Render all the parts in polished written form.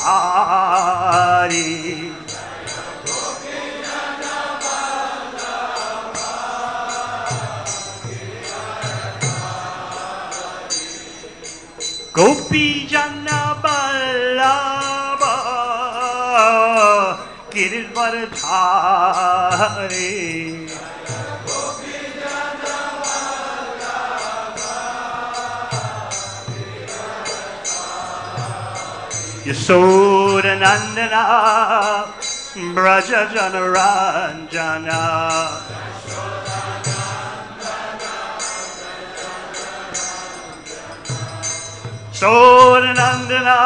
Hari. Gopi Jana Ballabha Giridvaradhari. Yasoda Nandana Braja Jana Ranjana. Sodanandana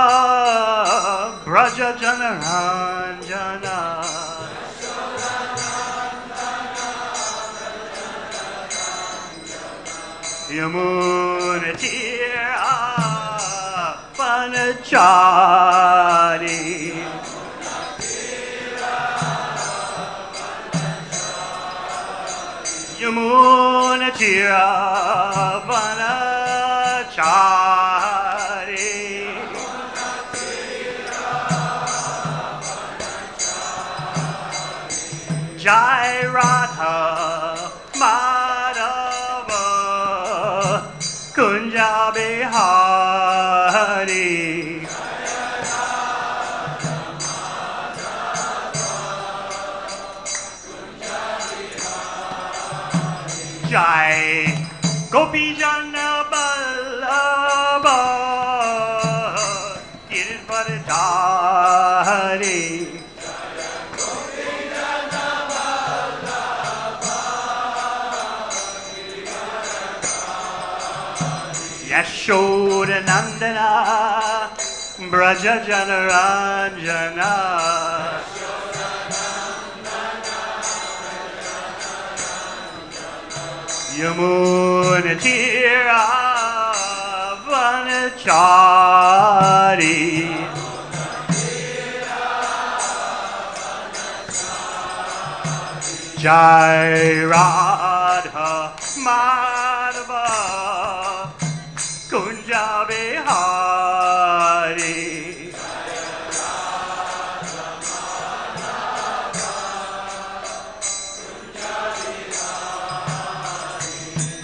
Braja Janaranjana. Yamunatira Panachari. Yamunatira Panachari. Jai Radha Madhava Kunja Bihari. Jai Gopi Jana Ballabha Giridvaradhari. Yashoda Nandana Braja Janaranjana. Yamunatira Vanachari. Jai Radha Madhava Kunja Bihari.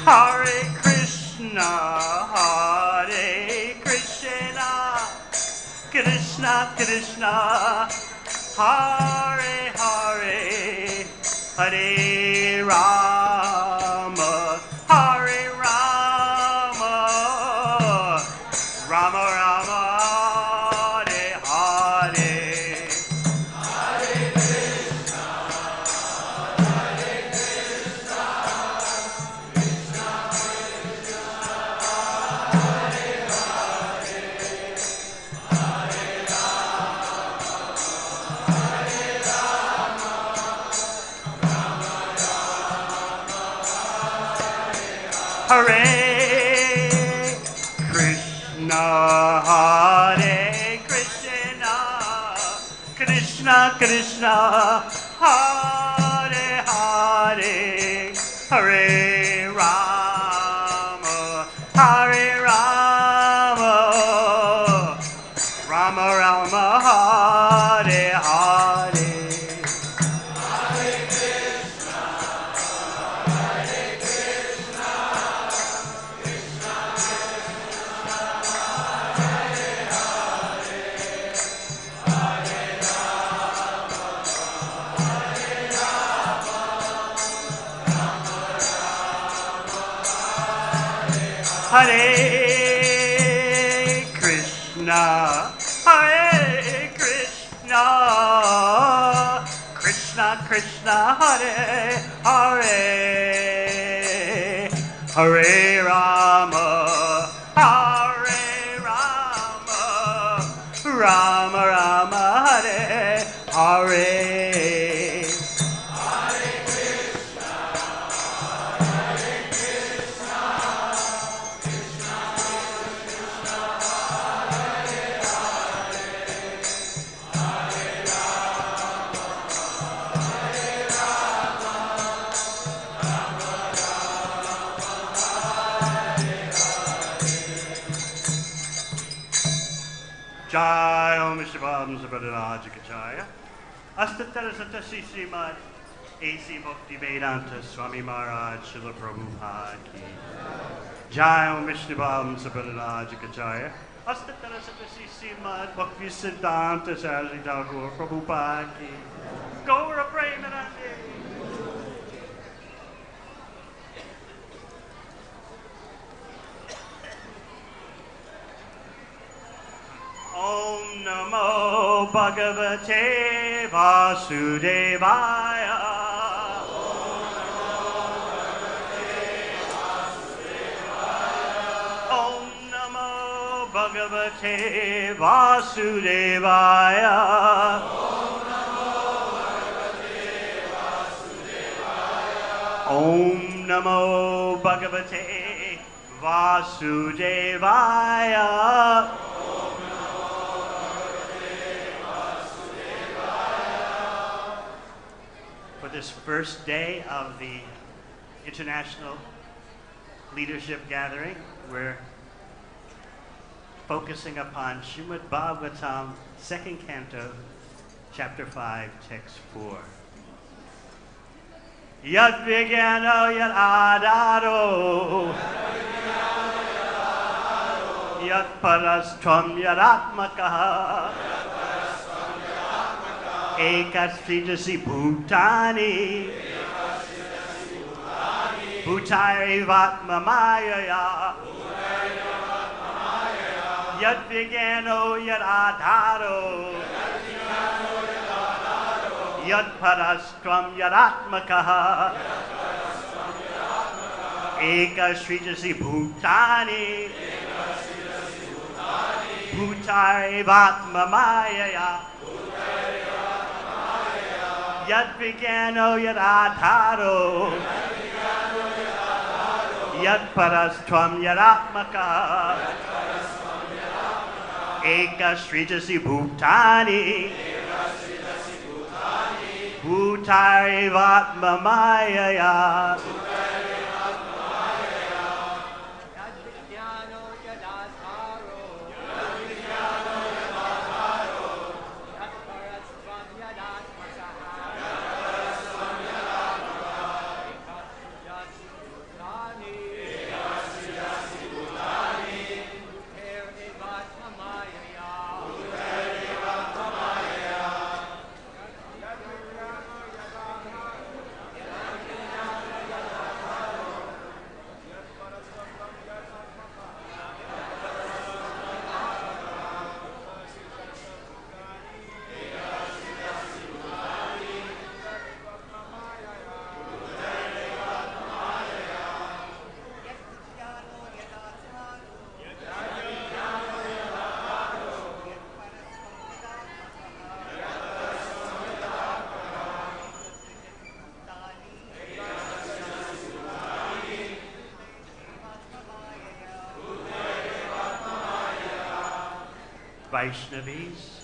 Hare Krishna, Krishna Krishna, Hare Hare, Hare Rama, Hare Rama, Rama Rama, Hare Hare. Hare Krishna, Krishna Krishna, Hare Hare, Hare Rama, Hare Rama, Rama Rama, Hare Krishna, Hare Krishna, Krishna Krishna, Hare Hare, Hare Rama, Hare Rama, Rama Rama, Hare Hare. Hare Krishna, Hare Krishna, Krishna Krishna, Hare Hare, Hare Rama, Hare Rama, Rama Rama, Hare Krishna, Hare Krishna, Krishna Krishna, Hare Hare, Hare Rama, Hare Rama, Rama Rama, Hare Hare. Hare Krishna, Hare Krishna, Krishna Krishna, Hare Hare, Hare Rama, Hare Rama, Rama Rama, Hare Hare. Jai Om Mr. Bhagavatam Sabhadarajikacharya. Astatarasatasi Srimad A.C. Bhaktivedanta Swami Maharaj Srila Prabhupada ki Jai Om Vishnu Bhagavatam Sabhadarajikacharya. Astatarasatasi Srimad Bhaktivedanta Saraswati Thakur Prabhupada ki Gaura Premanande. Om Namo Bhagavate Vasudevaya. Om Namo Bhagavate Vasudevaya. Om Namo Bhagavate Vasudevaya. This first day of the International Leadership Gathering, we're focusing upon Srimad Bhagavatam, 2nd Canto, Chapter 5, Text 4. Yad-vij yad-ātmakaḥ, yat-paras tvam yad-ātmakaḥ, ekaḥ sṛjasi bhūtāni, bhūtair evātma-māyayā, yad-vij yad-ādhāro, yat-paras tvam yad-ātmakaḥ, ekaḥ sṛjasi bhūtāni, bhūtair evātma-māyayā, yad-vij yad-ādhāro, yat-paras tvam yad-ātmakaḥ, ekaḥ sṛjasi bhūtāni, bhūtair evātma-māyayā. Vaishnavis,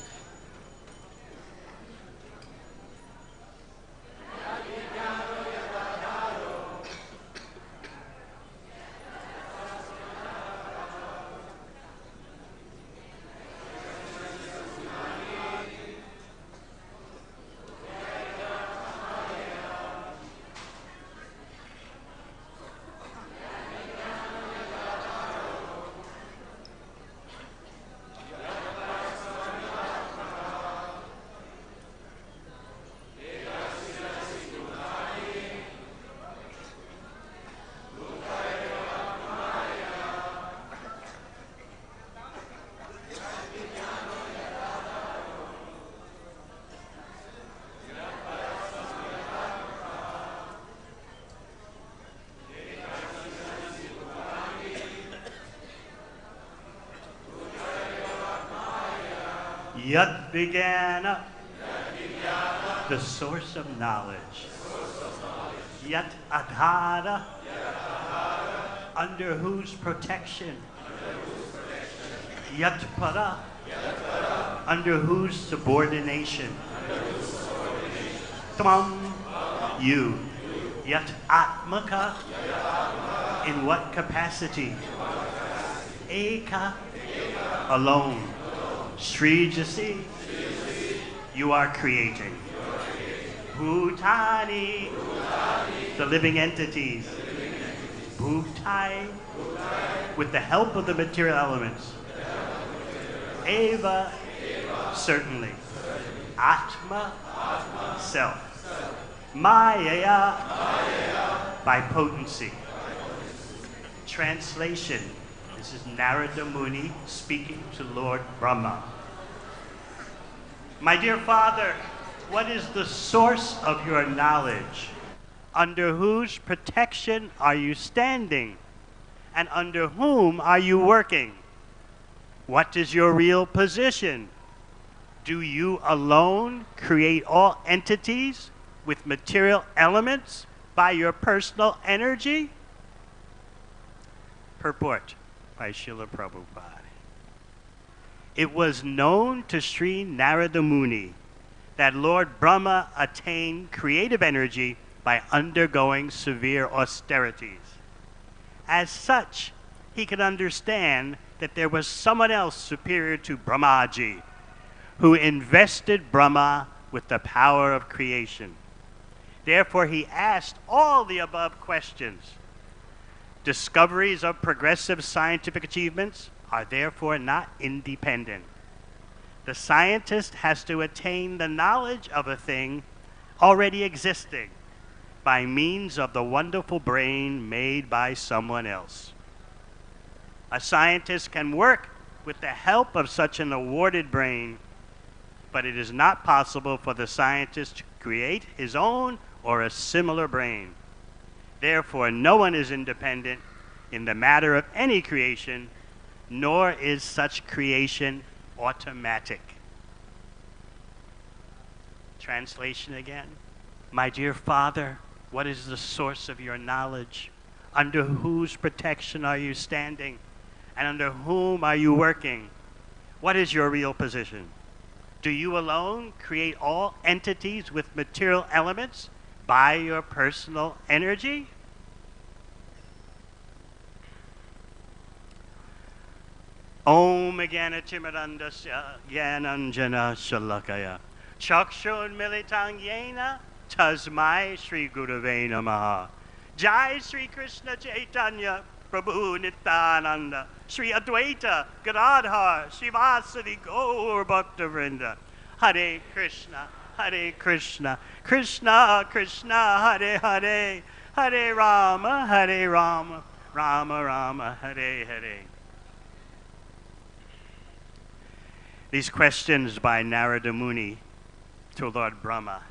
yad-vij, the source of knowledge. Yat-ādhāraḥ, under whose protection. Yat-paraḥ, under whose subordination. Tvam, you. Yat-ātmakaḥ, in what capacity? Ekaḥ, alone. sṛjasi, you are creating. Bhūtāni, the living entities. Bhūtair, with the help of the material elements. Eva, certainly. Ātma, self. Māyayā, by potency. Translation. This is Narada Muni speaking to Lord Brahmā. My dear Father, what is the source of your knowledge? Under whose protection are you standing? And under whom are you working? What is your real position? Do you alone create all entities with material elements by your personal energy? Purport by Srila Prabhupada. It was known to Śrī Nārada Muni that Lord Brahmā attained creative energy by undergoing severe austerities. As such, he could understand that there was someone else superior to Brahmājī, who invested Brahmā with the power of creation. Therefore, he asked all the above questions. Discoveries of progressive scientific achievements are therefore not independent. The scientist has to attain the knowledge of a thing already existing by means of the wonderful brain made by someone else. A scientist can work with the help of such an awarded brain, but it is not possible for the scientist to create his own or a similar brain. Therefore, no one is independent in the matter of any creation, nor is such creation automatic. Translation again. My dear Father, what is the source of your knowledge? Under whose protection are you standing? And under whom are you working? What is your real position? Do you alone create all entities with material elements by your personal energy? Om Jnana-timirandasya Jnananjana Shalakaya Chakshun Militang Yena Tasmai Shri Gurave Namaha Jai Shri Krishna Chaitanya Prabhu Nityananda Shri Advaita Gadadhar Srivasadi Gaur Bhaktavrinda Hare Krishna Krishna Krishna Hare Hare Hare Rama Rama Rama Hare Hare. These questions by Narada Muni to Lord Brahmā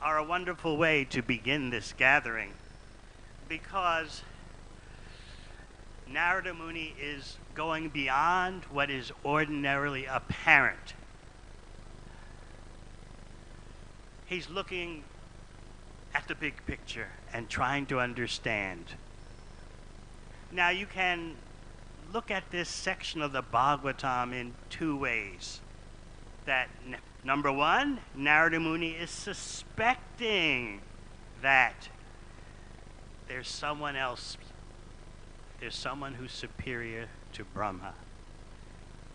are a wonderful way to begin this gathering, because Narada Muni is going beyond what is ordinarily apparent. He's looking at the big picture and trying to understand. Now you can look at this section of the Bhagavatam in two ways. That number one, Narada Muni is suspecting that there's someone else, there's someone who's superior to Brahma.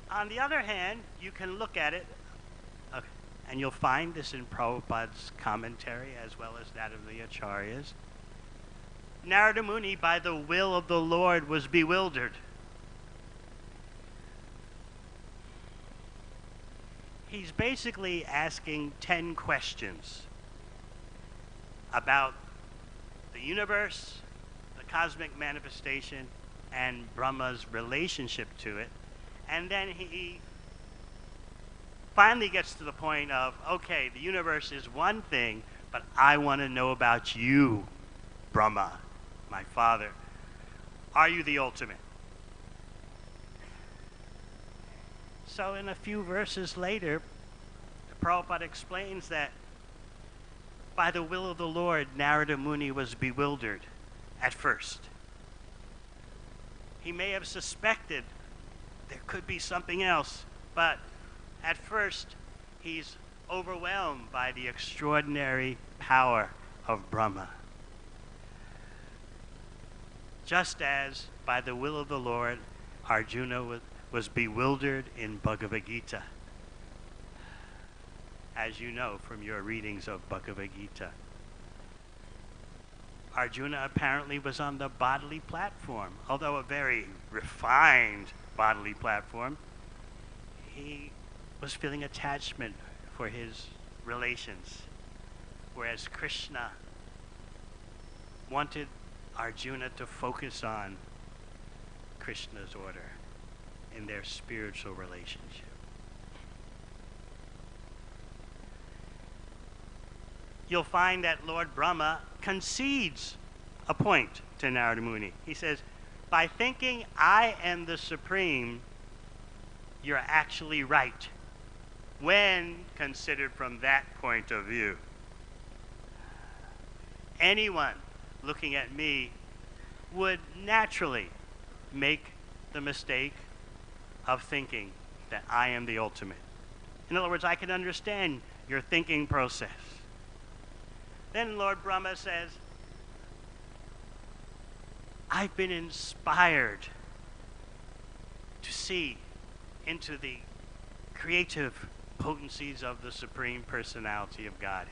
On the other hand, you can look at it, and you'll find this in Prabhupada's commentary as well as that of the Acharyas. Narada Muni, by the will of the Lord, was bewildered. He's basically asking 10 questions about the universe, the cosmic manifestation, and Brahma's relationship to it. And then he finally gets to the point of, okay, the universe is one thing, but I want to know about you, Brahma, my father. Are you the ultimate? So in a few verses later, Prabhupada explains that by the will of the Lord, Narada Muni was bewildered at first. He may have suspected there could be something else, but at first he's overwhelmed by the extraordinary power of Brahma. Just as by the will of the Lord, Arjuna was bewildered in Bhagavad Gita, as you know from your readings of Bhagavad Gita. Arjuna apparently was on the bodily platform, although a very refined bodily platform. He was feeling attachment for his relations, whereas Krishna wanted Arjuna to focus on Krishna's order in their spiritual relationship. You'll find that Lord Brahma concedes a point to Narada Muni. He says, by thinking I am the supreme, you're actually right, when considered from that point of view. Anyone looking at me would naturally make the mistake of thinking that I am the ultimate. In other words, I can understand your thinking process. Then Lord Brahma says, I've been inspired to see into the creative potencies of the Supreme Personality of Godhead,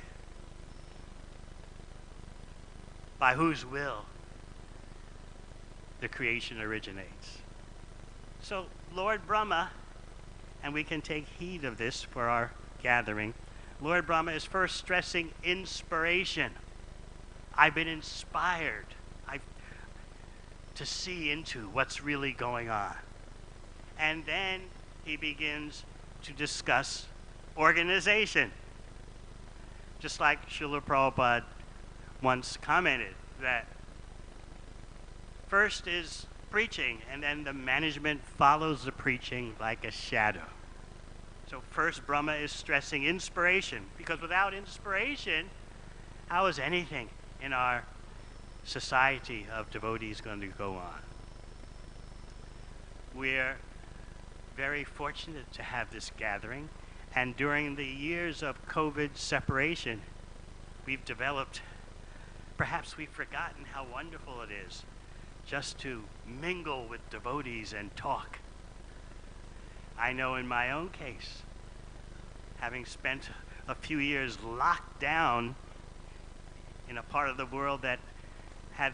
by whose will the creation originates. So Lord Brahma, and we can take heed of this for our gathering, Lord Brahma is first stressing inspiration. I've been inspired to see into what's really going on. And then he begins to discuss organization. Just like Srila Prabhupada once commented that first is preaching, and then the management follows the preaching like a shadow. So first Brahma is stressing inspiration, because without inspiration, how is anything in our society of devotees going to go on? We're very fortunate to have this gathering, and during the years of COVID separation, we've developed, perhaps we've forgotten how wonderful it is just to mingle with devotees and talk. I know in my own case, having spent a few years locked down in a part of the world that had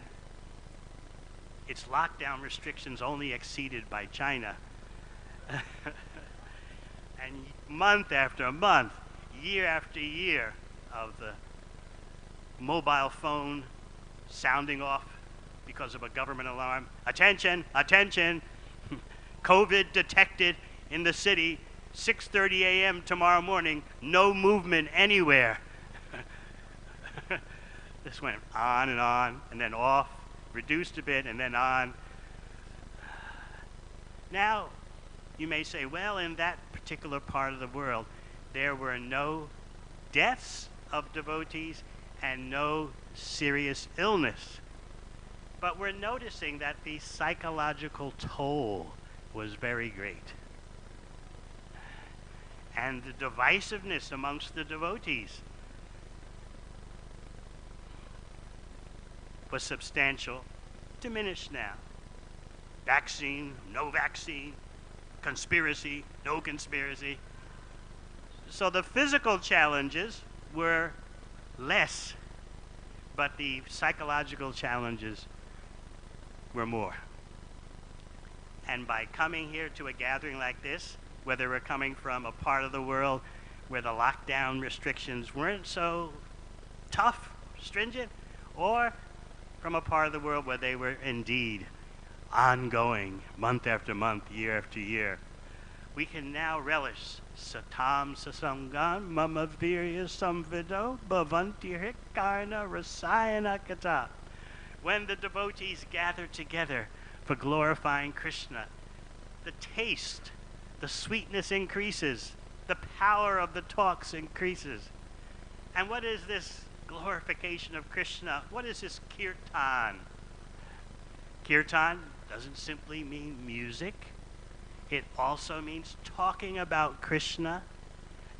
its lockdown restrictions only exceeded by China, and month after month, year after year of the mobile phone sounding off because of a government alarm, attention, attention, COVID detected in the city, 6:30 a.m. tomorrow morning, no movement anywhere. This went on, and then off, reduced a bit, and then on. Now, you may say, well, in that particular part of the world, there were no deaths of devotees and no serious illness. But we're noticing that the psychological toll was very great. And the divisiveness amongst the devotees was substantial, diminished now. Vaccine, no vaccine, conspiracy, no conspiracy. So the physical challenges were less, but the psychological challenges were more. And by coming here to a gathering like this, whether we're coming from a part of the world where the lockdown restrictions weren't so tough, stringent, or from a part of the world where they were indeed ongoing, month after month, year after year, we can now relish satam sasangam mama virya samvido bhavanti hikarna rasayana kata. When the devotees gather together for glorifying Krishna, the taste, the sweetness increases, the power of the talks increases. And what is this glorification of Krishna? What is this kirtan? Kirtan doesn't simply mean music. It also means talking about Krishna.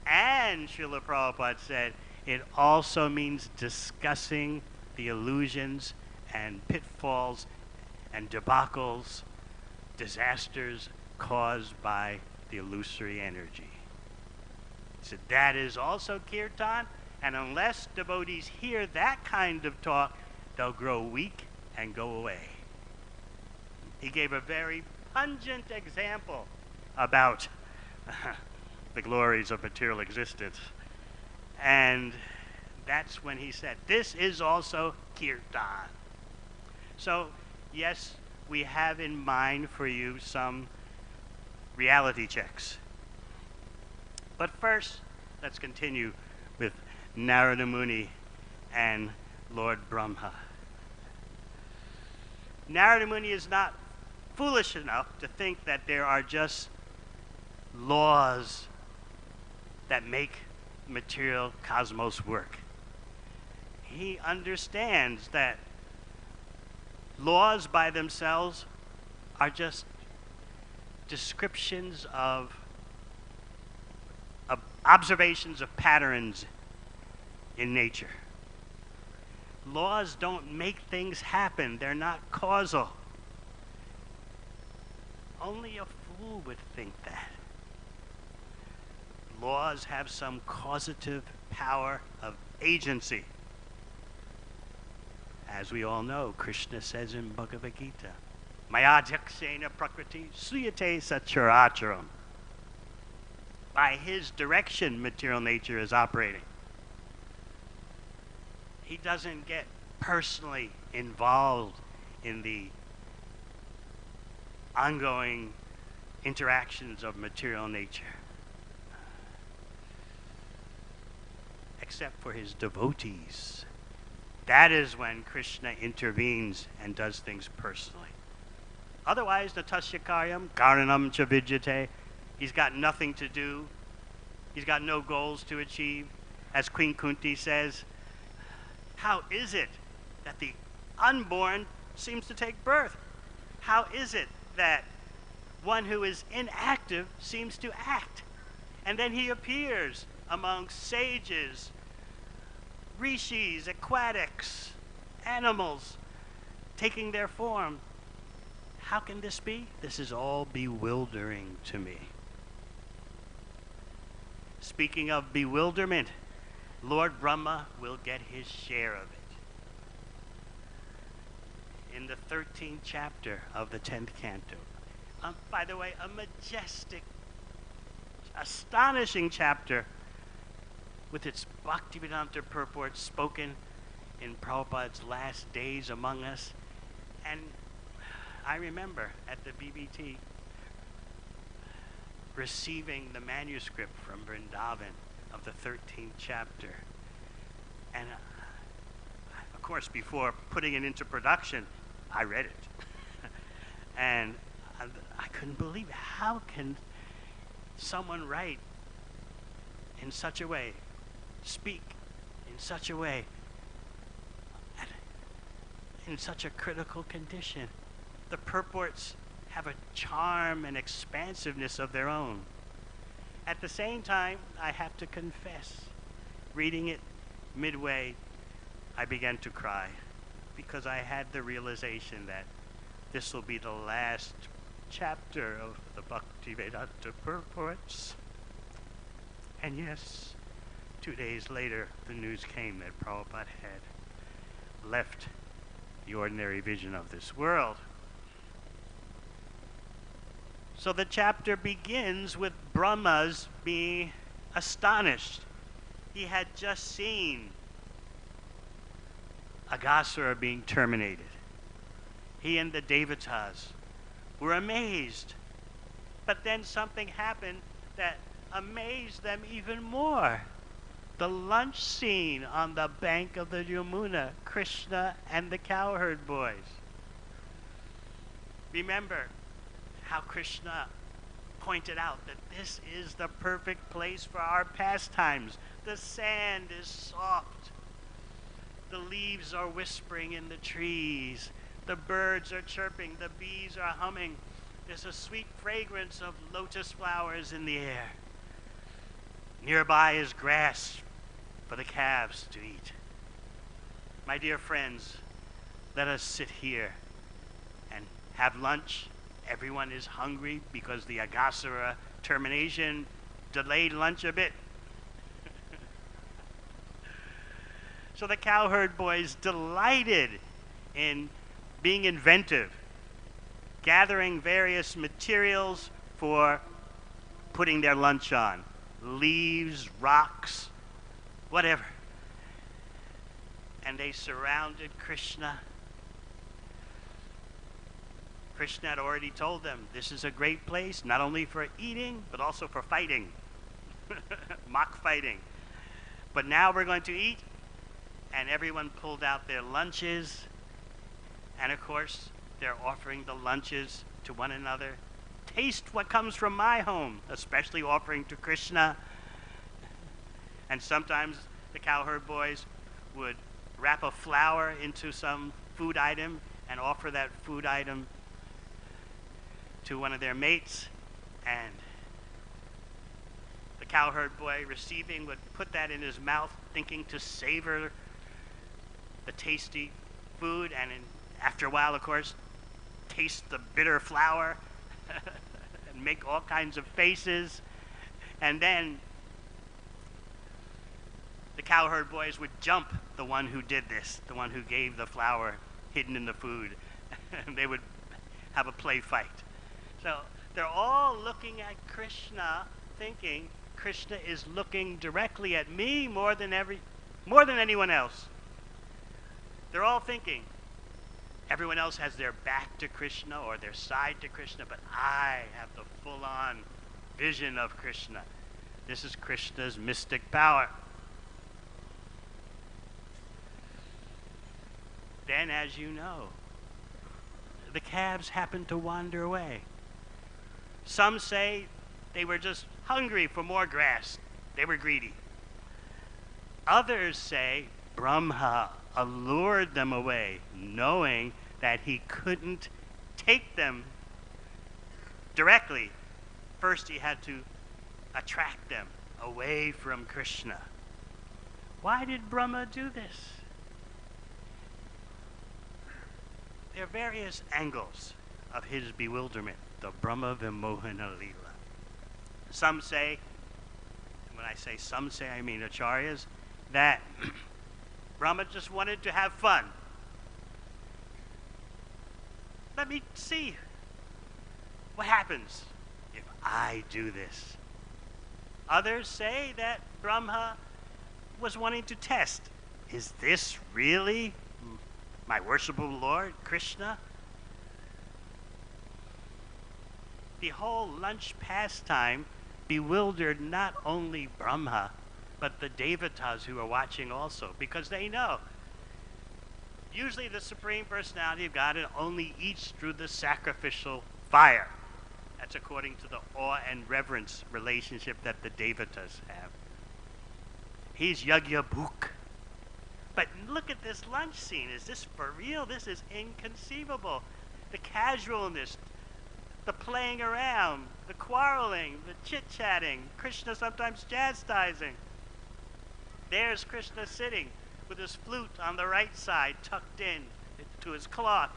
And Srila Prabhupada said, it also means discussing the illusions and pitfalls and debacles, disasters caused by the illusory energy. He said, that is also kirtan, and unless devotees hear that kind of talk, they'll grow weak and go away. He gave a very pungent example about the glories of material existence. And that's when he said, this is also kirtan. So, yes, we have in mind for you some reality checks. But first, let's continue with Narada Muni and Lord Brahmā. Narada Muni is not foolish enough to think that there are just laws that make material cosmos work. He understands that laws by themselves are just descriptions of observations of patterns in nature. Laws don't make things happen. They're not causal. Only a fool would think that. Laws have some causative power of agency. As we all know, Krishna says in Bhagavad Gita, Mayadhyakshena prakriti suyate sacharatcharam. By his direction, material nature is operating. He doesn't get personally involved in the ongoing interactions of material nature, except for his devotees. That is when Krishna intervenes and does things personally. Otherwise, natasya karyam karanam cha vidyate. He's got nothing to do. He's got no goals to achieve. As Queen Kunti says, how is it that the unborn seems to take birth? How is it that one who is inactive seems to act? And then he appears among sages, rishis, aquatics, animals, taking their form. How can this be? This is all bewildering to me. Speaking of bewilderment, Lord Brahmā will get his share of it. In the 13th chapter of the 10th canto. By the way, a majestic, astonishing chapter with its Bhaktivedanta purport spoken in Prabhupada's last days among us. And I remember at the BBT receiving the manuscript from Vrindavan of the 13th chapter. And of course, before putting it into production, I read it. And I couldn't believe it. How can someone write in such a way, speak in such a way, in such a critical condition? The purports have a charm and expansiveness of their own. At the same time, I have to confess, reading it midway, I began to cry because I had the realization that this will be the last chapter of the Bhaktivedanta purports. And yes, 2 days later, the news came that Prabhupada had left the ordinary vision of this world. So the chapter begins with Brahma's being astonished. He had just seen Aghasura being terminated. He and the Devatas were amazed. But then something happened that amazed them even more. The lunch scene on the bank of the Yamuna, Krishna and the cowherd boys. Remember how Krishna pointed out that this is the perfect place for our pastimes. The sand is soft. The leaves are whispering in the trees. The birds are chirping. The bees are humming. There's a sweet fragrance of lotus flowers in the air. Nearby is grass for the calves to eat. My dear friends, let us sit here and have lunch everyone is hungry because the Aghasura termination delayed lunch a bit. So the cowherd boys delighted in being inventive, gathering various materials for putting their lunch on. Leaves, rocks, whatever. And they surrounded Krishna. Krishna had already told them, this is a great place, not only for eating, but also for fighting. Mock fighting. But now we're going to eat. And everyone pulled out their lunches. And of course, they're offering the lunches to one another. Taste what comes from my home, especially offering to Krishna. And sometimes the cowherd boys would wrap a flower into some food item and offer that food item to one of their mates. And the cowherd boy receiving would put that in his mouth, thinking to savor the tasty food, and after a while, of course, taste the bitter flour and make all kinds of faces. And then the cowherd boys would jump the one who did this, the one who gave the flour hidden in the food. And they would have a play fight. So they're all looking at Krishna, thinking Krishna is looking directly at me more than anyone else. They're all thinking everyone else has their back to Krishna or their side to Krishna, but I have the full-on vision of Krishna. This is Krishna's mystic power. Then, as you know, the calves happened to wander away. Some say they were just hungry for more grass. They were greedy. Others say Brahma allured them away, knowing that he couldn't take them directly. First, he had to attract them away from Krishna. Why did Brahma do this? There are various angles of his bewilderment, the Brahma Vimohana Leela. Some say, and when I say some say, I mean acharyas, that Brahma just wanted to have fun. Let me see what happens if I do this. Others say that Brahma was wanting to test, is this really my worshipable Lord, Krishna? The whole lunch pastime bewildered not only Brahma, but the devatas who are watching also, because they know usually the Supreme Personality of Godhead only eats through the sacrificial fire. That's according to the awe and reverence relationship that the devatas have. He's Yagyabhuk. But look at this lunch scene. Is this for real? This is inconceivable. The casualness, the playing around, the quarreling, the chit-chatting, Krishna sometimes chastising. There's Krishna sitting with his flute on the right side tucked in to his cloth,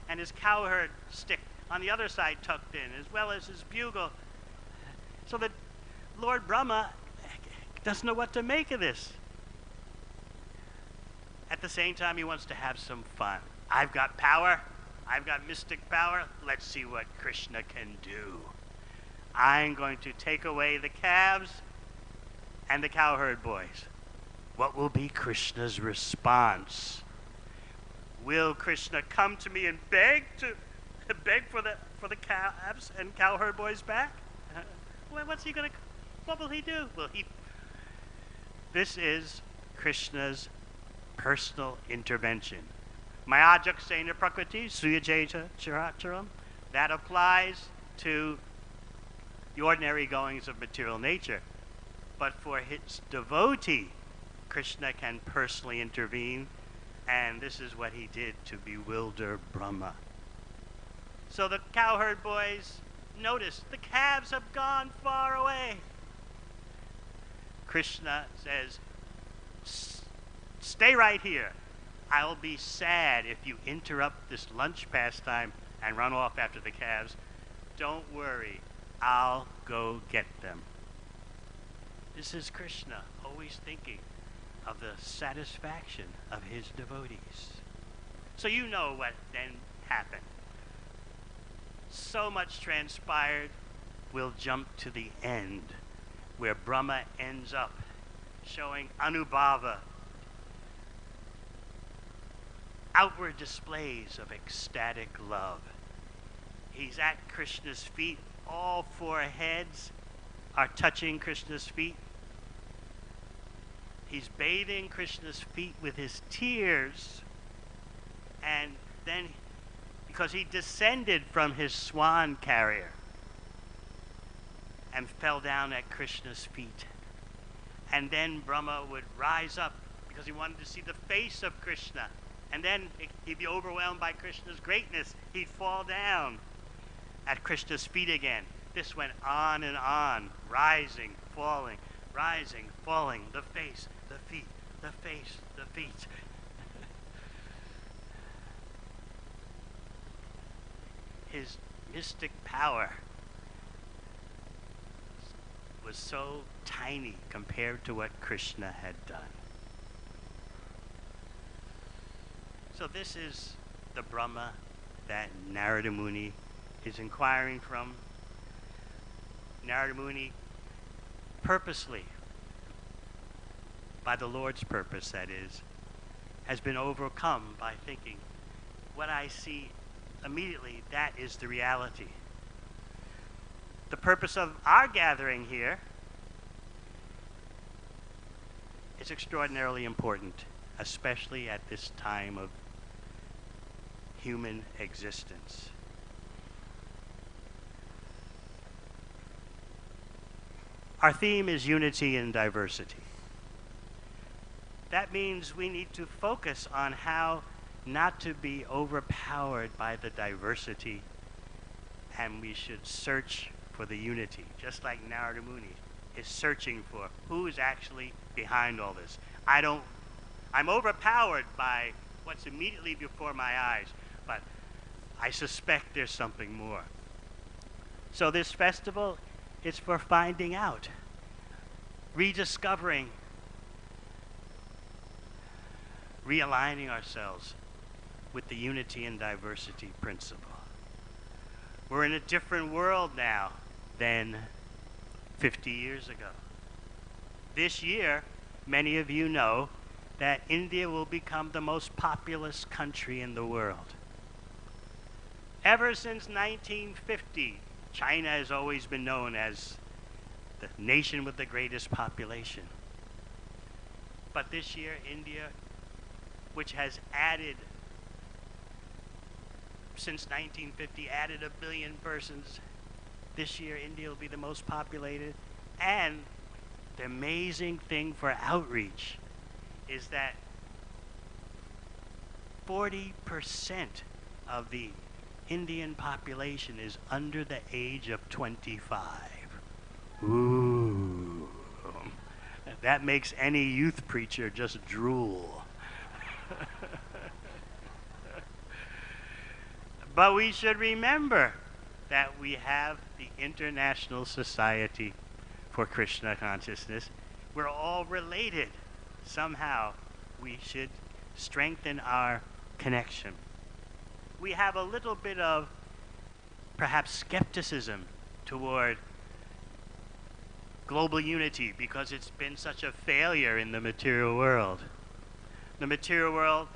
and his cowherd stick on the other side tucked in, as well as his bugle. So that Lord Brahmā doesn't know what to make of this. At the same time, he wants to have some fun. I've got power. I've got mystic power. Let's see what Krishna can do. I'm going to take away the calves and the cowherd boys. What will be Krishna's response? Will Krishna come to me and beg for the calves and cowherd boys back? What will he do? This is Krishna's personal intervention. Mayajaksena prakriti suyajeta characharam. That applies to the ordinary goings of material nature. But for his devotee, Krishna can personally intervene, and this is what he did to bewilder Brahma. So the cowherd boys notice the calves have gone far away. Krishna says, stay right here. I'll be sad if you interrupt this lunch pastime and run off after the calves. don't worry, I'll go get them. This is Krishna always thinking of the satisfaction of his devotees. So you know what then happened. So much transpired. We'll jump to the end, where Brahma ends up showing Anubhava, outward displays of ecstatic love. He's at Krishna's feet. All four heads are touching Krishna's feet. He's bathing Krishna's feet with his tears. And then, because he descended from his swan carrier and fell down at Krishna's feet. And then Brahma would rise up because he wanted to see the face of Krishna. And then he'd be overwhelmed by Krishna's greatness. He'd fall down at Krishna's feet again. This went on and on, rising, falling, the face, the feet, the face, the feet. His mystic power was so tiny compared to what Krishna had done. So this is the Brahma that Narada Muni is inquiring from. Narada Muni purposely, by the Lord's purpose that is, has been overcome by thinking, what I see immediately, that is the reality. The purpose of our gathering here is extraordinarily important, especially at this time of human existence. Our theme is unity and diversity. That means we need to focus on how not to be overpowered by the diversity, and we should search for the unity, just like Narada Muni is searching for who is actually behind all this. I'm overpowered by what's immediately before my eyes, but I suspect there's something more. So this festival is for finding out, rediscovering, realigning ourselves with the unity and diversity principle. We're in a different world now than 50 years ago. This year, many of you know that India will become the most populous country in the world. Ever since 1950, China has always been known as the nation with the greatest population. But this year, India, which has added, since 1950, added 1 billion persons, this year India will be the most populated. And the amazing thing for outreach is that 40% of the Indian population is under the age of 25. Ooh. That makes any youth preacher just drool. But we should remember that we have the International Society for Krishna Consciousness. We're all related. Somehow we should strengthen our connection. We have a little bit of perhaps skepticism toward global unity because it's been such a failure in the material world. The material world,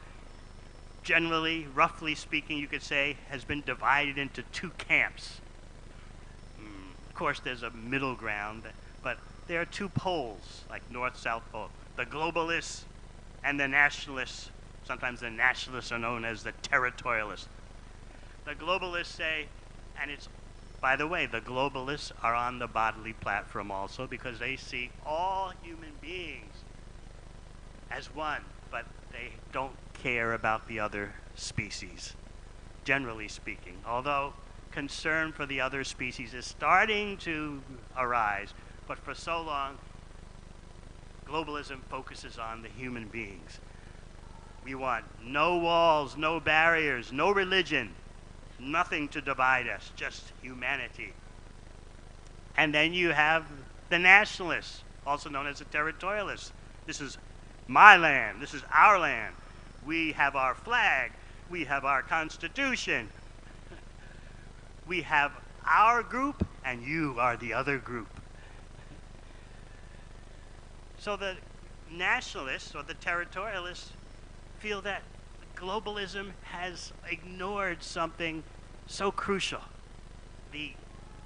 generally, roughly speaking, you could say, has been divided into two camps. Of course, there's a middle ground, but there are two poles, like north-south pole. The globalists and the nationalists. Sometimes the nationalists are known as the territorialists. The globalists say, and it's, by the way, the globalists are on the bodily platform also because they see all human beings as one, but they don't care about the other species, generally speaking. Although concern for the other species is starting to arise, but for so long, globalism focuses on the human beings. We want no walls, no barriers, no religion, nothing to divide us, just humanity. And then you have the nationalists, also known as the territorialists. This is my land, this is our land. We have our flag, we have our constitution. We have our group, and you are the other group. So the nationalists or the territorialists feel that globalism has ignored something so crucial. The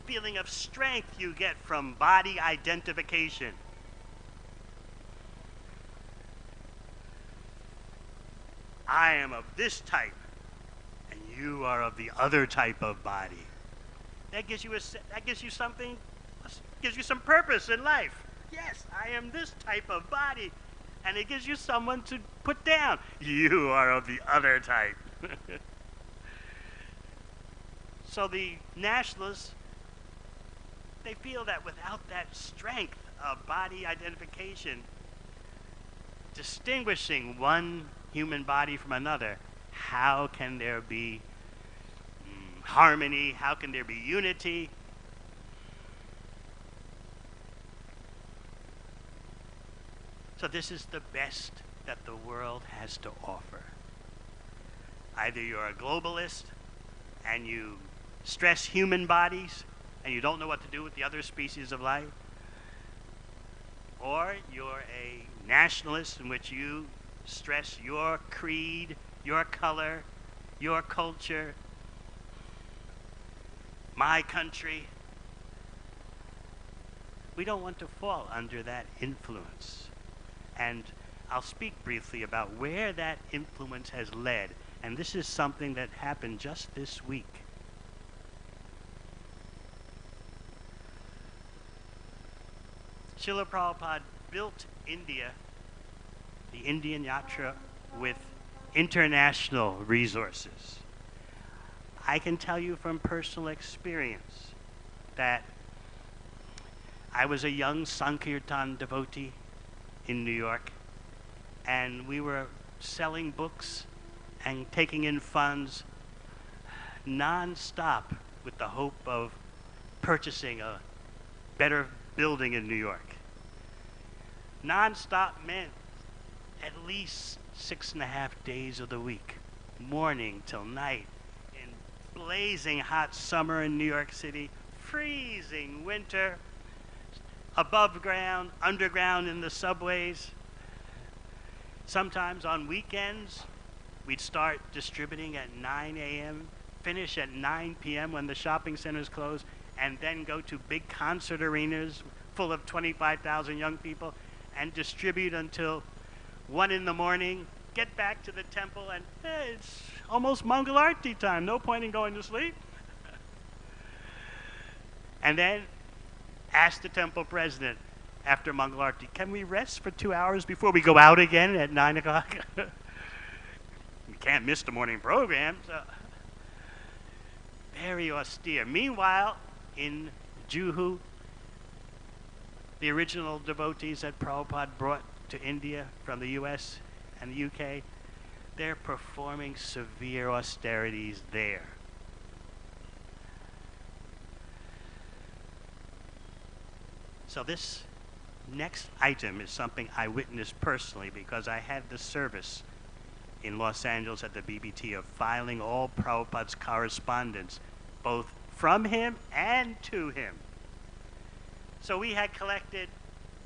feeling of strength you get from body identification. I am of this type, and you are of the other type of body. That gives you something, gives you some purpose in life. Yes, I am this type of body, and it gives you someone to put down. You are of the other type. So the nationalists, they feel that without that strength of body identification, distinguishing one human body from another, how can there be harmony? How can there be unity? So this is the best that the world has to offer. Either you're a globalist and you stress human bodies and you don't know what to do with the other species of life, or you're a nationalist in which you stress your creed, your color, your culture, my country. We don't want to fall under that influence. And I'll speak briefly about where that influence has led. And this is something that happened just this week. Srila Prabhupada built India, the Indian Yatra, with international resources. I can tell you from personal experience that I was a young Sankirtan devotee in New York, and we were selling books and taking in funds non-stop with the hope of purchasing a better building in New York. Non-stop meant at least 6.5 days of the week, morning till night, in blazing hot summer in New York City, freezing winter, above ground, underground in the subways. Sometimes on weekends, we'd start distributing at 9 a.m., finish at 9 p.m. when the shopping centers close, and then go to big concert arenas full of 25,000 young people and distribute until 1 in the morning, get back to the temple, and hey, it's almost Mangal Arati time. No point in going to sleep. And then ask the temple president after Mangal Arati, can we rest for 2 hours before we go out again at 9 o'clock? We can't miss the morning program. So very austere. Meanwhile, in Juhu, the original devotees that Prabhupada brought to India from the US and the UK, they're performing severe austerities there. So this next item is something I witnessed personally because I had the service in Los Angeles at the BBT of filing all Prabhupada's correspondence, both from him and to him. So we had collected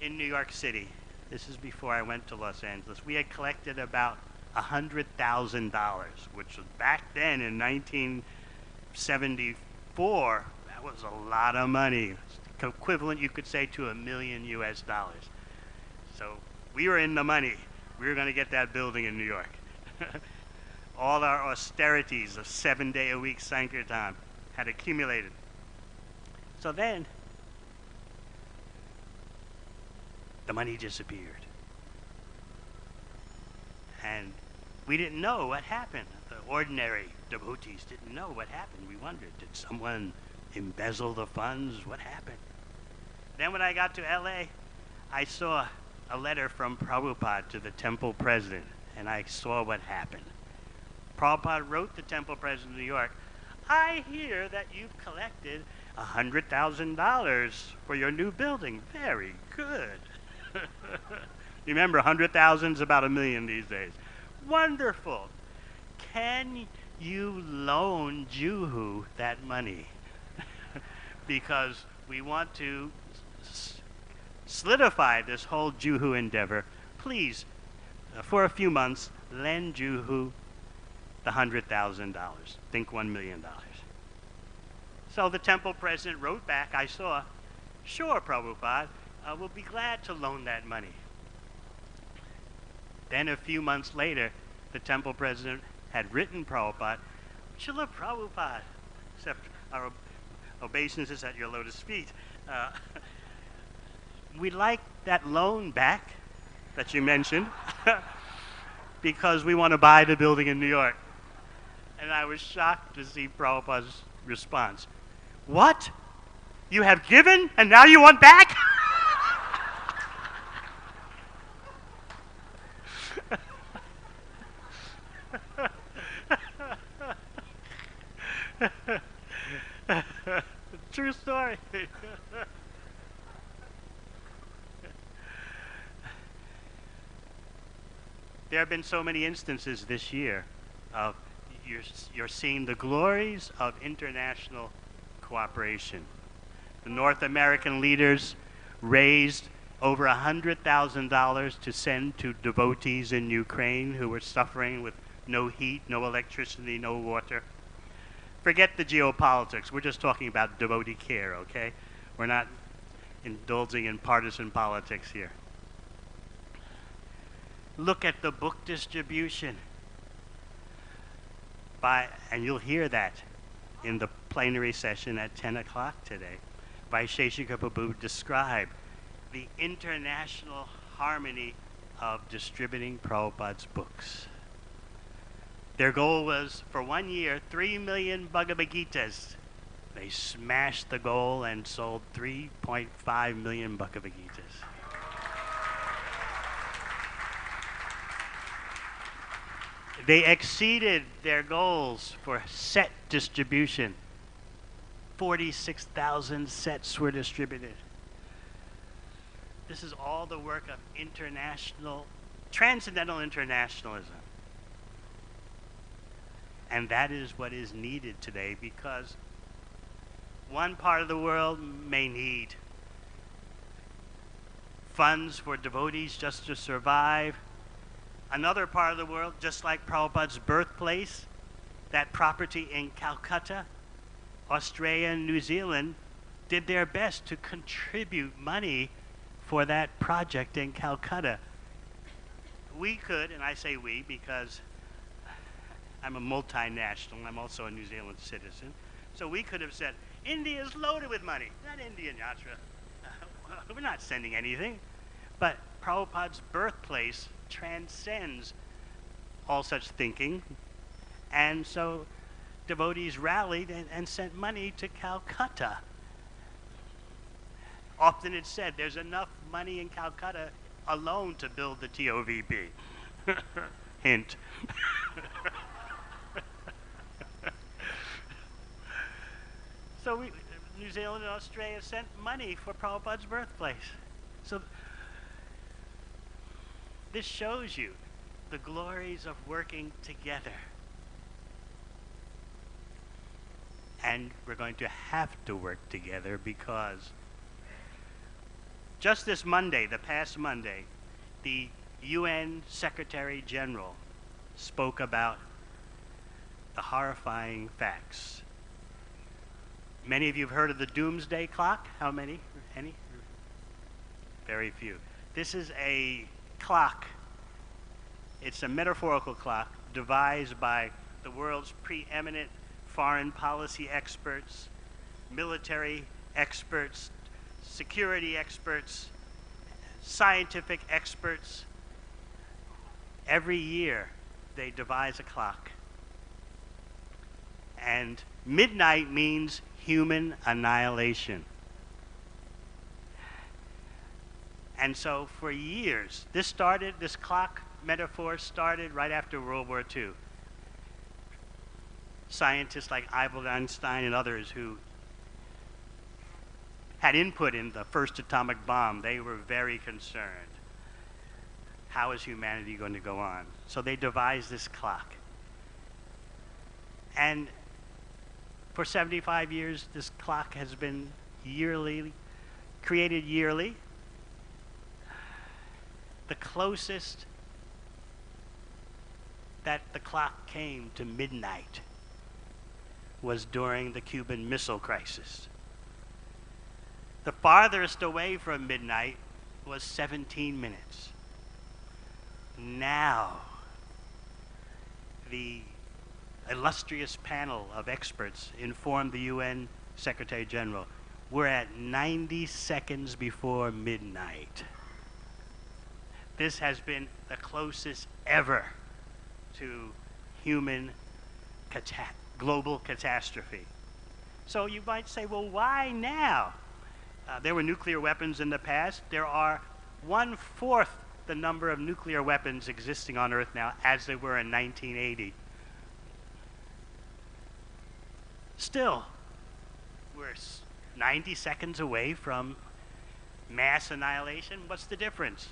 in New York City, this is before I went to Los Angeles, we had collected about $100,000, which was back then in 1974, that was a lot of money. Equivalent, you could say, to $1 million US. So we were in the money. We were going to get that building in New York. All our austerities of 7-day-a-week Sankirtan had accumulated. So then, the money disappeared. And we didn't know what happened. The ordinary devotees didn't know what happened. We wondered, did someone embezzle the funds? What happened? Then when I got to LA, I saw a letter from Prabhupada to the temple president, and I saw what happened. Prabhupada wrote the temple president of New York, I hear that you've collected $100,000 for your new building. Very good. Remember, 100,000 is about $1 million these days. Wonderful. Can you loan Juhu that money? Because we want to solidify this whole Juhu endeavor. Please, for a few months, lend Juhu the $100,000. Think $1 million. So the temple president wrote back, I saw, sure, Prabhupada, we'll be glad to loan that money. Then a few months later, the temple president had written Prabhupada, Srila Prabhupada, except our obeisances at your lotus feet. We'd like that loan back that you mentioned because we want to buy the building in New York. And I was shocked to see Prabhupada's response. What? You have given and now you want back? True story. There have been so many instances this year of you're seeing the glories of international cooperation. The North American leaders raised over $100,000 to send to devotees in Ukraine who were suffering with no heat, no electricity, no water. Forget the geopolitics. We're just talking about devotee care, okay? We're not indulging in partisan politics here. Look at the book distribution. And you'll hear that in the plenary session at 10 o'clock today. Vaisheshika Prabhu described the international harmony of distributing Prabhupada's books. Their goal was, for 1 year, 3 million Bhagavad Gitas. They smashed the goal and sold 3.5 million Bhagavad Gitas. They exceeded their goals for set distribution. 46,000 sets were distributed. This is all the work of transcendental internationalism. And that is what is needed today, because one part of the world may need funds for devotees just to survive. Another part of the world, just like Prabhupada's birthplace, that property in Calcutta, Australia and New Zealand did their best to contribute money for that project in Calcutta. We could, and I say we because I'm a multinational, I'm also a New Zealand citizen, so we could have said, India is loaded with money, not Indian Yatra. We're not sending anything. But Prabhupada's birthplace transcends all such thinking, and so devotees rallied and sent money to Calcutta. Often it's said there's enough money in Calcutta alone to build the TOVB. Hint. So New Zealand and Australia sent money for Prabhupada's birthplace. So this shows you the glories of working together. And we're going to have to work together because just this Monday, the past Monday, the UN Secretary General spoke about the horrifying facts. Many of you have heard of the doomsday clock. How many? Any? Very few. This is a clock. It's a metaphorical clock devised by the world's preeminent foreign policy experts, military experts, security experts, scientific experts. Every year they devise a clock. And midnight means human annihilation. And so for years, this clock metaphor started right after World War II. scientists like Albert Einstein and others who had input in the first atomic bomb, they were very concerned. How is humanity going to go on? So they devised this clock. And for 75 years, this clock has been created yearly. The closest that the clock came to midnight was during the Cuban Missile Crisis. The farthest away from midnight was 17 minutes. Now, the illustrious panel of experts informed the UN Secretary General, we're at 90 seconds before midnight. This has been the closest ever to human global catastrophe. So you might say, well, why now? There were nuclear weapons in the past. There are 1/4 the number of nuclear weapons existing on Earth now as they were in 1980. Still, we're 90 seconds away from mass annihilation. What's the difference?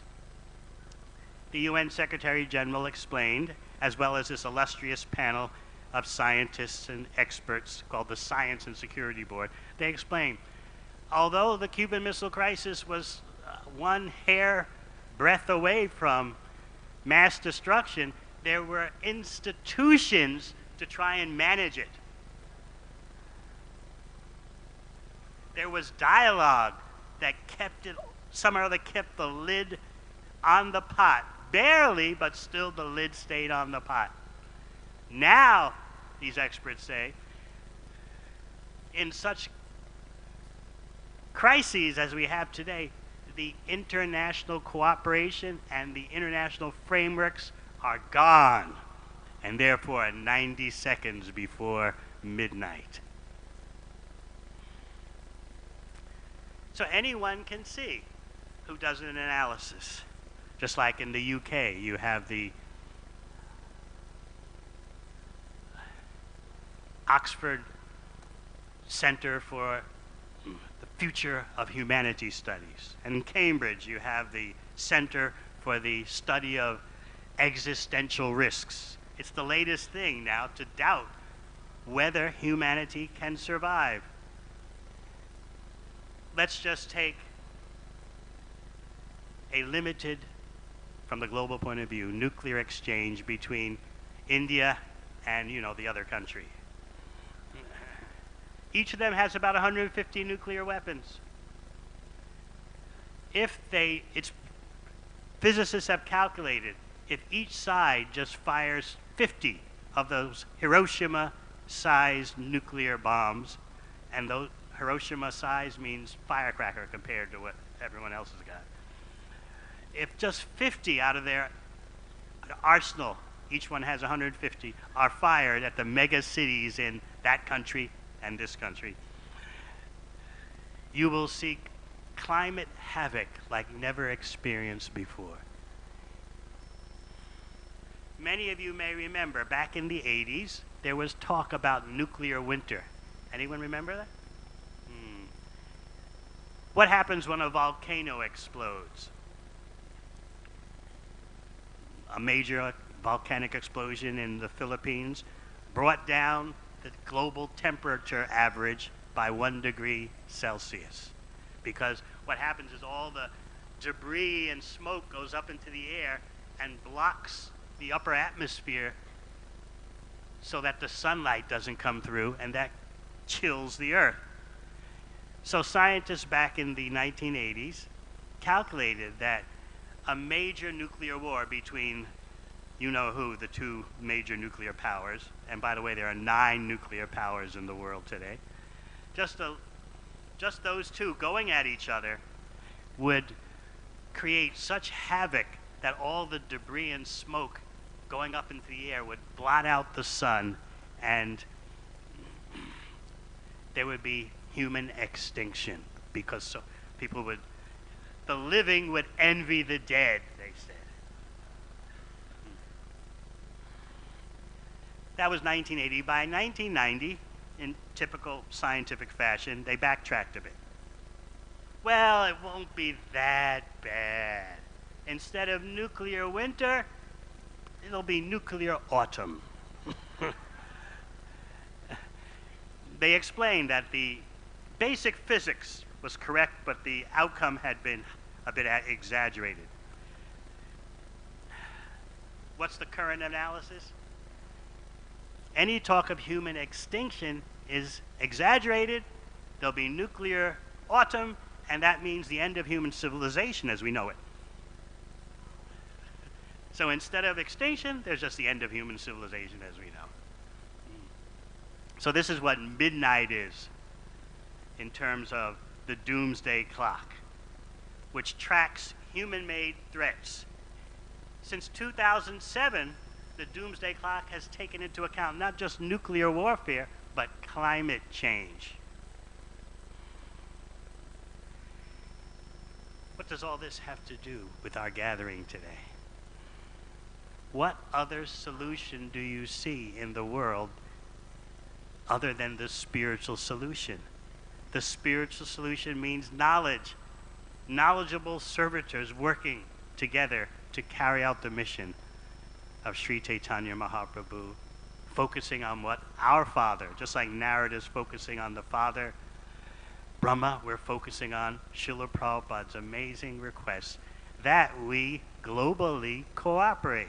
The UN Secretary General explained, as well as this illustrious panel of scientists and experts called the Science and Security Board, they explained, although the Cuban Missile Crisis was one hair breadth away from mass destruction, there were institutions to try and manage it. There was dialogue that somehow kept the lid on the pot. Barely, but still the lid stayed on the pot. Now, these experts say, in such crises as we have today, the international cooperation and the international frameworks are gone, and therefore 90 seconds before midnight. So anyone can see who does an analysis. Just like in the UK, you have the Oxford Center for the Future of Humanity Studies. And in Cambridge, you have the Center for the Study of Existential Risks. It's the latest thing now to doubt whether humanity can survive. Let's just take a limited, from the global point of view, nuclear exchange between India and, the other country. Each of them has about 150 nuclear weapons. Physicists have calculated, if each side just fires 50 of those Hiroshima-sized nuclear bombs, and those Hiroshima size means firecracker compared to what everyone else has got. If just 50 out of their arsenal, each one has 150, are fired at the mega cities in that country and this country, you will see climate havoc like never experienced before. Many of you may remember back in the 80s, there was talk about nuclear winter. Anyone remember that? What happens when a volcano explodes? A major volcanic explosion in the Philippines brought down the global temperature average by 1 degree Celsius. Because what happens is all the debris and smoke goes up into the air and blocks the upper atmosphere so that the sunlight doesn't come through, and that chills the earth. So scientists back in the 1980s calculated that a major nuclear war between the two major nuclear powers, and by the way, there are 9 nuclear powers in the world today, just those two going at each other would create such havoc that all the debris and smoke going up into the air would blot out the sun, and there would be human extinction, because the living would envy the dead, they said. That was 1980. By 1990, in typical scientific fashion, they backtracked a bit. Well, it won't be that bad. Instead of nuclear winter, it'll be nuclear autumn. They explained that the basic physics was correct, but the outcome had been a bit exaggerated. What's the current analysis? Any talk of human extinction is exaggerated. There'll be nuclear autumn, and that means the end of human civilization as we know it. So instead of extinction, there's just the end of human civilization as we know. So this is what midnight is in terms of the doomsday clock, which tracks human-made threats. Since 2007, the doomsday clock has taken into account not just nuclear warfare, but climate change. What does all this have to do with our gathering today? What other solution do you see in the world other than the spiritual solution? The spiritual solution means knowledge, knowledgeable servitors working together to carry out the mission of Sri Chaitanya Mahaprabhu, focusing on what our Father, just like Narada's focusing on the Father, Brahma, we're focusing on Srila Prabhupada's amazing request that we globally cooperate.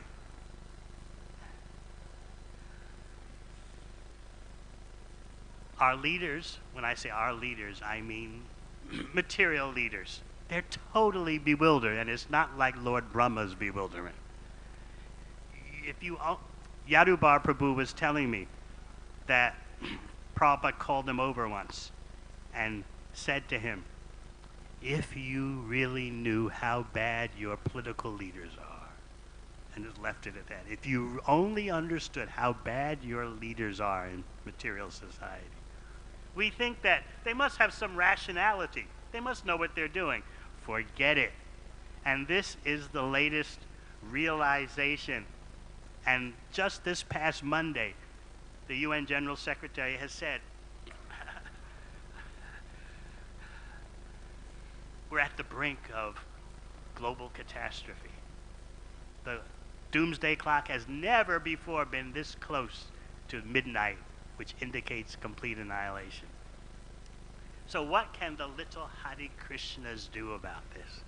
Our leaders, when I say our leaders, I mean material leaders. They're totally bewildered, and it's not like Lord Brahma's bewilderment. Yadubar Prabhu was telling me that Prabhupada called him over once and said to him, if you really knew how bad your political leaders are, and just left it at that, if you only understood how bad your leaders are in material society, we think that they must have some rationality. They must know what they're doing. Forget it. And this is the latest realization. And just this past Monday, the UN General Secretary has said, we're at the brink of global catastrophe. The doomsday clock has never before been this close to midnight, which indicates complete annihilation. So what can the little Hare Krishnas do about this?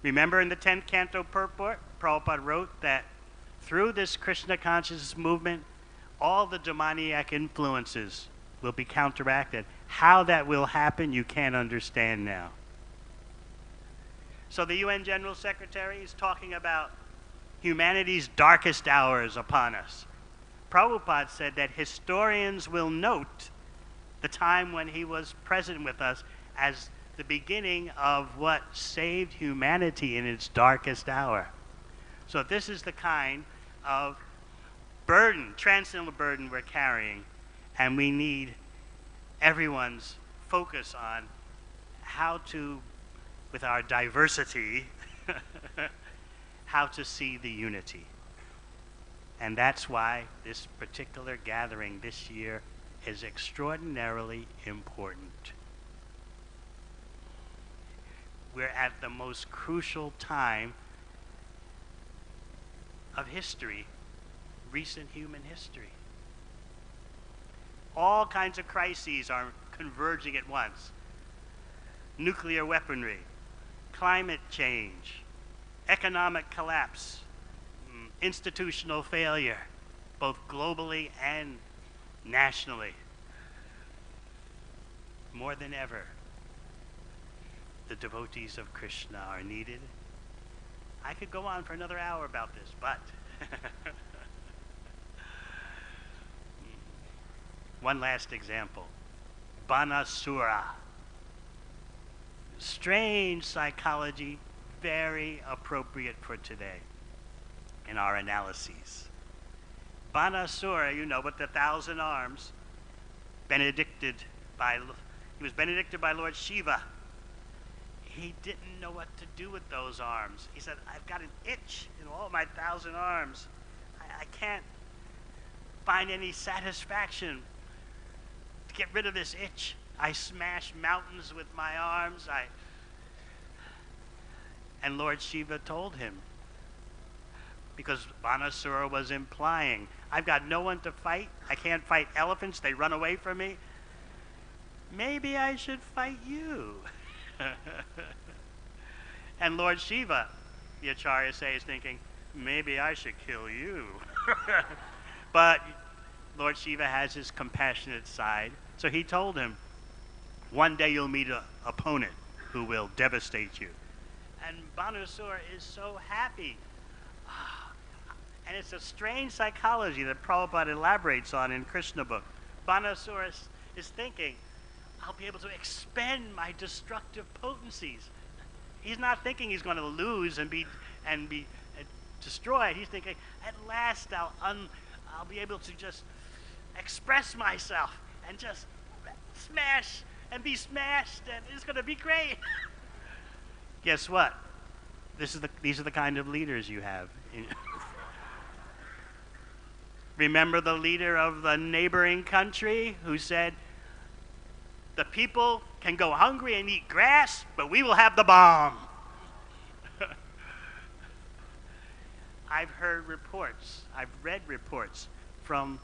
Remember in the 10th canto purport, Prabhupada wrote that through this Krishna consciousness movement, all the demoniac influences will be counteracted. How that will happen, you can't understand now. So the UN General Secretary is talking about humanity's darkest hours upon us. Prabhupada said that historians will note the time when he was present with us as the beginning of what saved humanity in its darkest hour. So this is the kind of burden, transcendental burden we're carrying, and we need everyone's focus on how to, with our diversity, how to see the unity. And that's why this particular gathering this year is extraordinarily important. We're at the most crucial time of history, recent human history. All kinds of crises are converging at once. Nuclear weaponry, climate change, economic collapse, institutional failure, both globally and nationally. More than ever, the devotees of Krishna are needed. I could go on for another hour about this, but one last example. Banasura. Strange psychology, very appropriate for today in our analyses. Banasura, you know, with the 1,000 arms, he was benedicted by Lord Shiva. He didn't know what to do with those arms. He said, I've got an itch in all my 1,000 arms. I can't find any satisfaction to get rid of this itch. I smash mountains with my arms. And Lord Shiva told him, because Banasura was implying, I've got no one to fight. I can't fight elephants. They run away from me. Maybe I should fight you. And Lord Shiva, the Acharyas say, is thinking, maybe I should kill you. But Lord Shiva has his compassionate side. So he told him, one day you'll meet an opponent who will devastate you. And Banasura is so happy. And it's a strange psychology that Prabhupada elaborates on in Krishna book. Banasura is thinking, I'll be able to expend my destructive potencies. He's not thinking he's going to lose and be destroyed. He's thinking, at last I'll be able to just express myself and just smash and be smashed, and it's going to be great. Guess what? These are the kind of leaders you have. Remember the leader of the neighboring country who said, the people can go hungry and eat grass, but we will have the bomb. I've heard reports, I've read reports from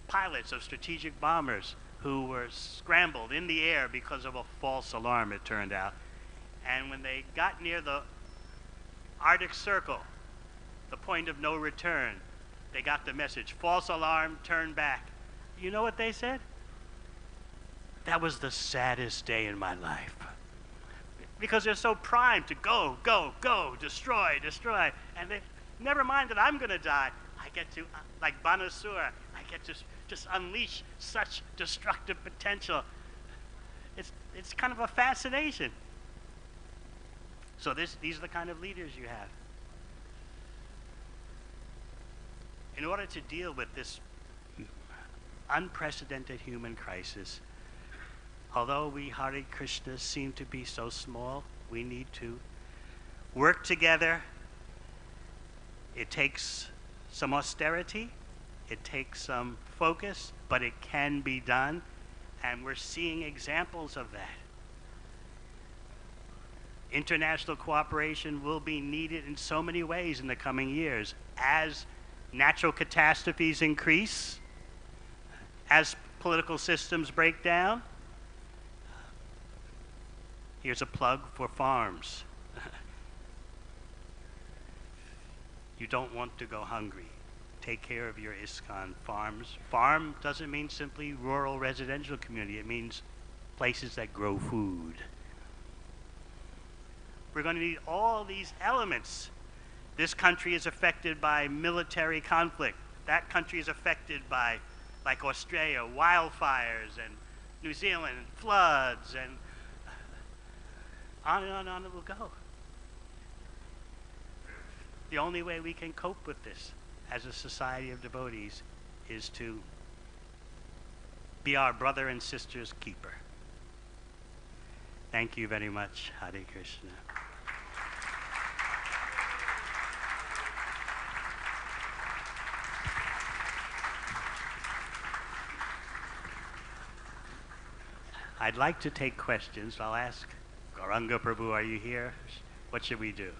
pilots of strategic bombers who were scrambled in the air because of a false alarm, it turned out. And when they got near the Arctic Circle, the point of no return, they got the message, false alarm, turn back. You know what they said? That was the saddest day in my life. Because they're so primed to go, go, go, destroy, destroy. And they, never mind that I'm going to die. I get to, like Banasura, I get to just unleash such destructive potential. It's kind of a fascination. So these are the kind of leaders you have. In order to deal with this unprecedented human crisis, although we Hare Krishna seem to be so small, we need to work together. It takes some austerity, it takes some focus, but it can be done, and we're seeing examples of that. International cooperation will be needed in so many ways in the coming years as natural catastrophes increase, as political systems break down. Here's a plug for farms. You don't want to go hungry. Take care of your ISKCON farms. Farm doesn't mean simply rural residential community. It means places that grow food. We're going to need all these elements. This country is affected by military conflict. That country is affected by, like Australia, wildfires, and New Zealand, floods, and on and on it will go. The only way we can cope with this as a society of devotees is to be our brother and sister's keeper. Thank you very much. Hare Krishna. I'd like to take questions. I'll ask Gauranga Prabhu, are you here? What should we do?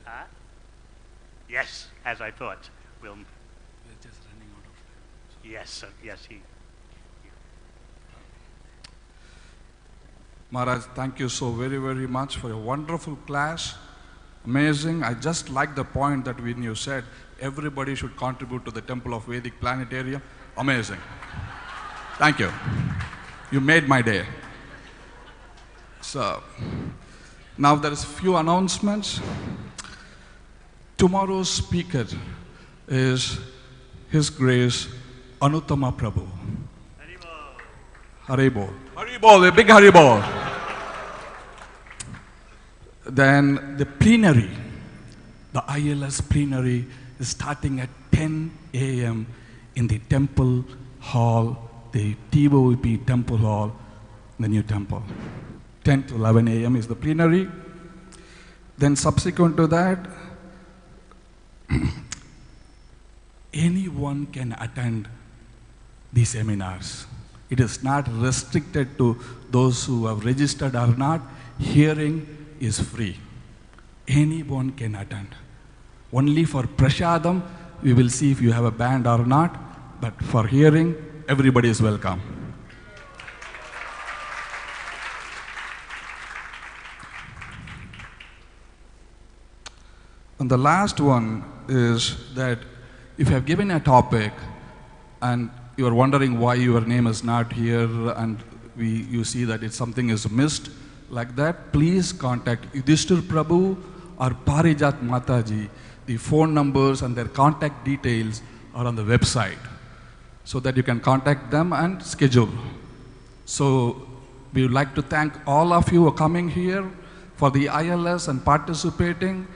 Huh? Yes, as I thought. We're just running out of time. Yes, yes, he. Maharaj, thank you so very, very much for your wonderful class. Amazing. I just like the point that when you said everybody should contribute to the Temple of Vedic Planetarium. Amazing. Thank you. You made my day. So, now there is a few announcements. Tomorrow's speaker is His Grace Anuttama Prabhu. Haribol. Haribol, a big Haribol. Then the plenary, the ILS plenary is starting at 10 a.m. in the temple hall, the TVP temple hall, the new temple. 10 to 11 a.m. is the plenary. Then subsequent to that, anyone can attend these seminars. It is not restricted to those who have registered or not. Hearing is free. Anyone can attend. Only for prasadam, we will see if you have a band or not, but for hearing, everybody is welcome. And the last one is that if you have given a topic and you are wondering why your name is not here and you see that something is missed, like that, please contact Yudhishthir Prabhu or Parijat Mataji. The phone numbers and their contact details are on the website, so that you can contact them and schedule. So we would like to thank all of you for coming here for the ILS and participating.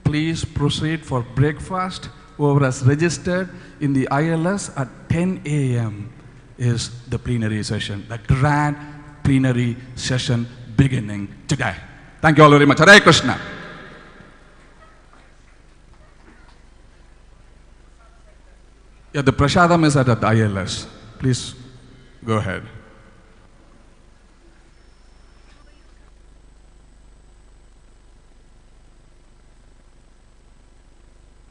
Please proceed for breakfast. Whoever has registered in the ILS at 10 a.m. is the plenary session, the grand plenary session beginning today. Thank you all very much. Hare Krishna. Yeah, the prasadam is at the ILS. Please go ahead.